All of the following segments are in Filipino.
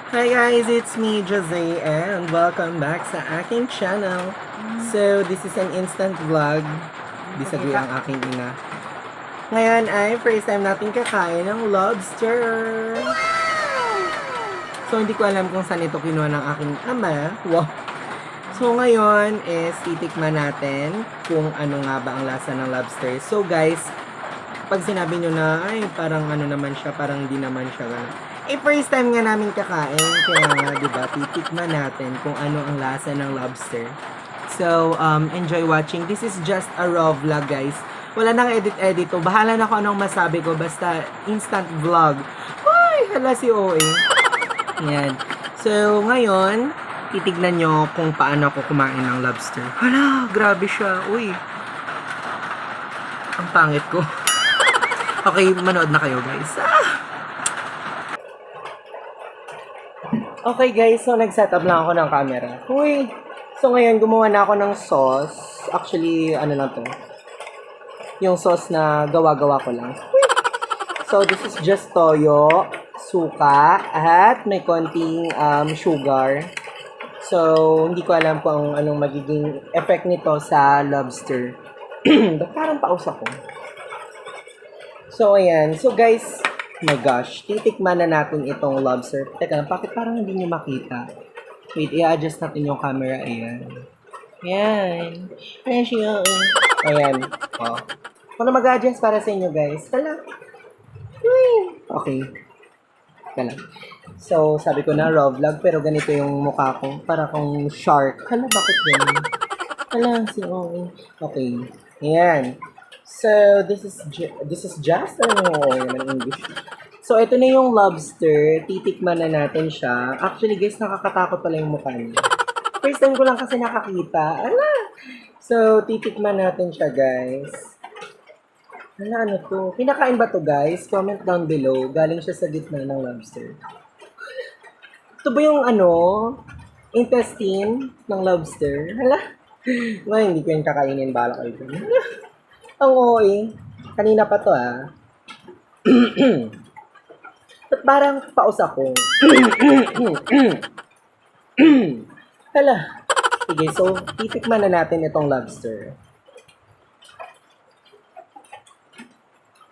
Hi guys, it's me, Jose, and welcome back sa aking channel. So, this is an instant vlog. Disagree ang aking ina. Ngayon ay first time natin kakain ng lobster. So, hindi ko alam kung saan ito kinuha ng aking ama. Wow. So, ngayon is titikman natin kung ano nga ba ang lasa ng lobster. So, guys, pag sinabi nyo na, ay, parang ano naman siya, parang di naman siya gano'n. First time nga namin kakain, kaya nga, diba, titikman natin kung ano ang lasa ng lobster. So, enjoy watching. This is just a raw vlog, guys. Wala nang edit-edit to. Bahala na kung anong masabi ko, basta instant vlog. Ay, hala si OA. Yan. So, ngayon, titignan nyo kung paano ako kumain ng lobster. Hala, grabe siya. Uy, ang pangit ko. Okay, manood na kayo, guys. Okay, guys. So, nag-setup lang ako ng camera. Uy! So, ngayon, gumawa na ako ng sauce. Actually, ano lang to? Yung sauce na gawa-gawa ko lang. So, this is just toyo, suka, at may konting sugar. So, hindi ko alam kung anong magiging effect nito sa lobster. Ba't parang paus ako? So, ayan. So, guys, my gosh, titikman na natin itong lobster. Teka, bakit parang hindi nyo makita? Wait, i-adjust natin yung camera. Ayan. Ayan. Ayan siya. Ayan. Oh. Ano mag-adjust para sa inyo, guys? Tala. Okay. Tala. So, sabi ko na raw vlog, pero ganito yung mukha ko. Para kung shark. Hala, bakit ganyan? Hala, si Owen. Okay. Ayan. So, this is just naman English. So, ito na yung lobster. Titikman na natin siya. Actually, guys, nakakatakot pala yung mukha niya. First time ko lang kasi nakakita. Ala! So, titikman natin siya, guys. Ala, ano to? Kinakain ba to, guys? Comment down below. Galing siya sa gitna ng lobster. Ito ba yung intestine ng lobster? Hala? Well, hindi ko yung kakainin. Bala kayo dun. Ang OA. Kanina pa to, Ba't parang paus ako? Hala. Sige, so, titikman na natin itong lobster.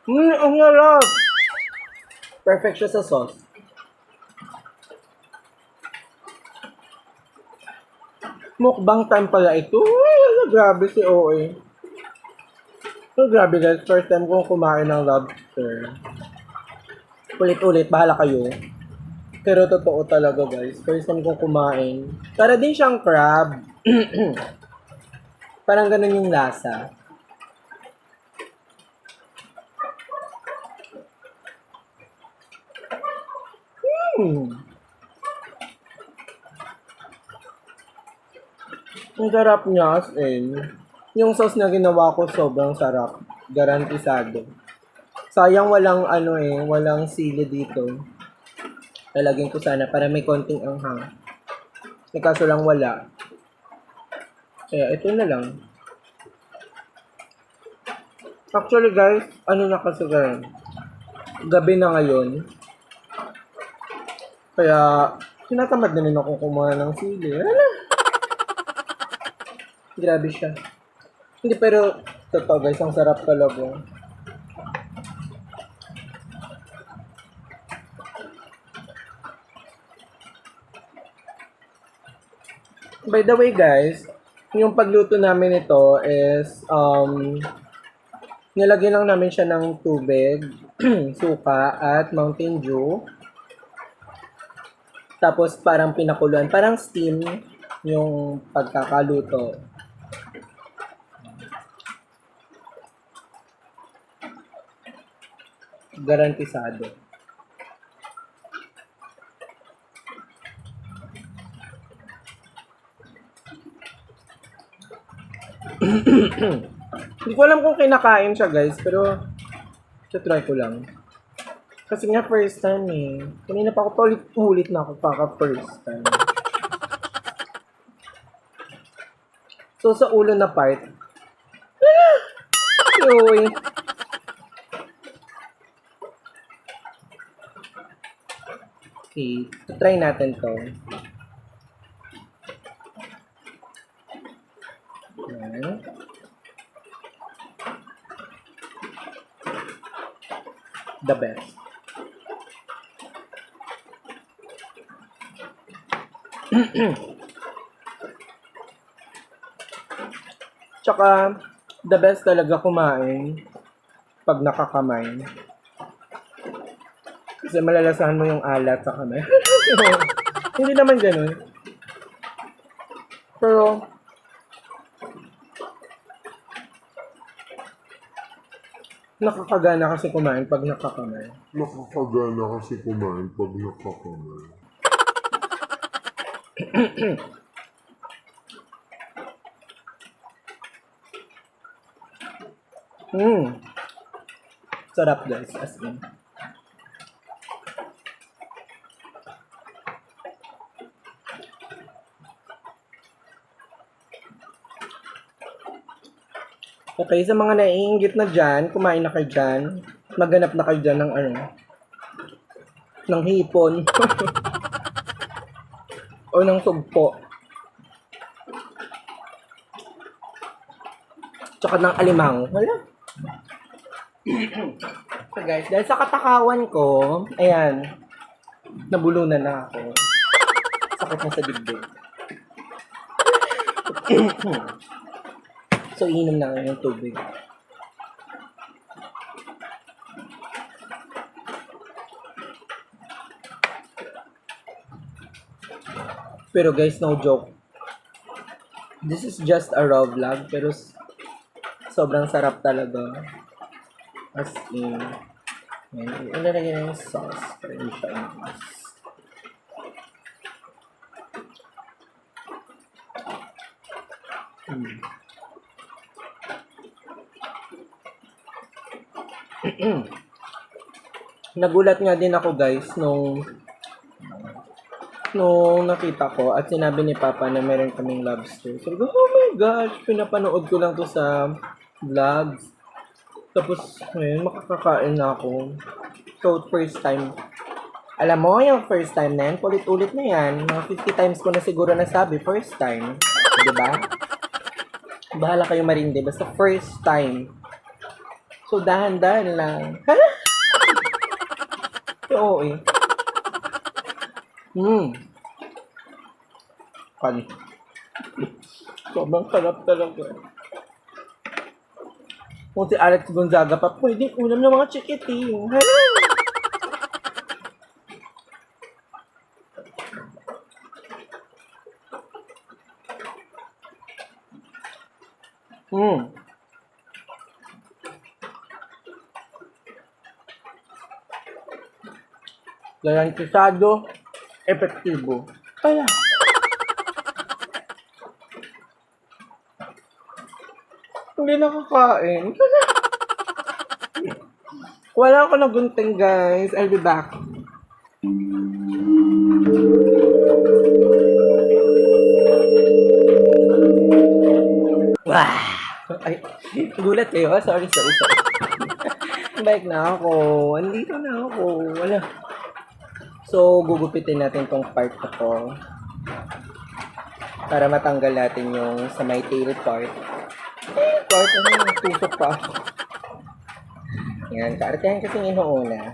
Ang sarap! Perfect siya sa sauce. Mukbang time pala ito. Ay, grabe si OA. So, grabe guys. First time kong kumain ng lobster. Ulit-ulit, bahala kayo. Pero totoo talaga guys. First time kong kumain. Para din siyang crab. Parang ganun yung lasa. Ang sarap niya as in. Yung sauce na ginawa ko sobrang sarap. Garantisado. Sayang walang walang sili dito. Lalagyan ko sana para may konting anghang. Kaso lang wala. Kaya ito na lang. Actually guys, na kasi ganun. Gabi na ngayon. Kaya tinatamad na rin ako kumuha ng sili. Hala! Grabe siya. Hindi pero totoo guys, ang sarap talaga. By the way guys, yung pagluto namin ito is nilagyan lang namin siya ng tubig, suka at Mountain Dew. Tapos parang pinakuluan, parang steam yung pagkakaluto. Garantisado. Hindi ko alam kung kinakain siya guys, pero try ko lang. Kasi nga first time Kanina pa ako paulit-ulit na ako first time. So sa ulo na part, yoy. Okay, try natin to. Ayan. The best. Tsaka, the best talaga kumain pag nakakamay. Kasi malalasahan mo yung alat sa kamay. Hindi naman ganun. Pero, nakakagana kasi kumain pag nakakamay. Nakakagana kasi kumain pag nakakamay. Sarap guys, as in. Okay, sa mga naiinggit na dyan, kumain na kayo dyan. Maghanap na kayo dyan ng ano, ng hipon. O ng sugpo. Tsaka ng alimang. Wala. So guys, dahil sa katakawan ko, ayan, nabulunan na ako. Sakit na sa dibdib. So, inom na yung tubig. Pero guys, no joke. This is just a raw vlog, pero sobrang sarap talaga. As in, ilalagay na yung sauce para hindi siya inis. Nagulat nga din ako guys nung nakita ko at sinabi ni Papa na meron kaming lobster. Sabi ko, oh my gosh, pinapanood ko lang to sa vlogs. Tapos, ngayon, makakakain na ako. So, first time. Alam mo, yung first time na yan, ulit-ulit na yan. Mga 50 times ko na siguro nasabi, first time. Diba? Bahala kayo marindi. Basta first time. So, dahan-dahan lang. Hala! Oo eh. Kan. Sobrang sarap talaga. Kung si Alex Gonzaga pa, pwede ulam ng mga chikiting. Hala! Garantisado, epektibo. Kaya, hindi nakakain. Wala ako na gunting, guys. I'll be back. Wow! Ay, gulat kayo. Sorry. Balik na ako. Andito na ako. Wala. So, gugupitin natin tong part na to. Para matanggal natin yung sa may tail part. Part na yung tusok pa ako. Yan, kaartehan kasi inuuna.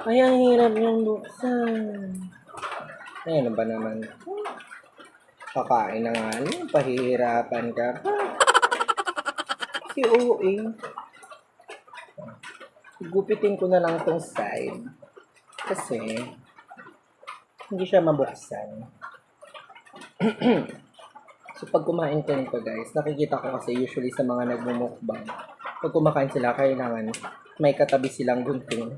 Ay, ang hirap yung buksan. Ay, ano ba naman? Kakain na nga lang. Pahihirapan ka pa. Si OA. Gupitin ko na lang tong side. Kasi, hindi siya mabuksan. So, pag kumain ko nito guys, nakikita ko kasi usually sa mga nagmumukbang, pag kumakain sila, kailangan may katabi silang gunting.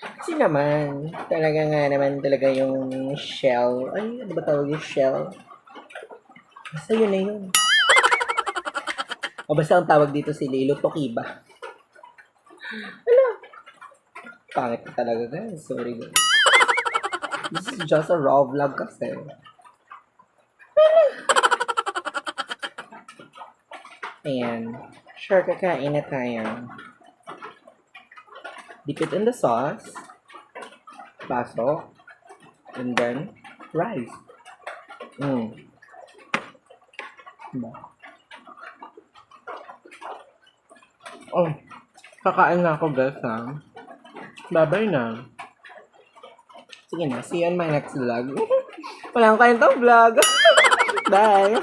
Kasi naman, talaga yung shell. Ay, ano ba tawag yung shell? Basta yun na yun. O basta ang tawag dito si Lilo Tokiba. Ano? Pangit na talaga guys. Sorry guys. This is just a raw vlog kasi. Ayan. Sure, kakain na tayo. Dip it in the sauce. Baso. And then, rice. Diba? Oh, kakain na ako, guys, ha? Bye-bye na. Sige na, see you on my next vlog. Walang kwentong vlog. Bye!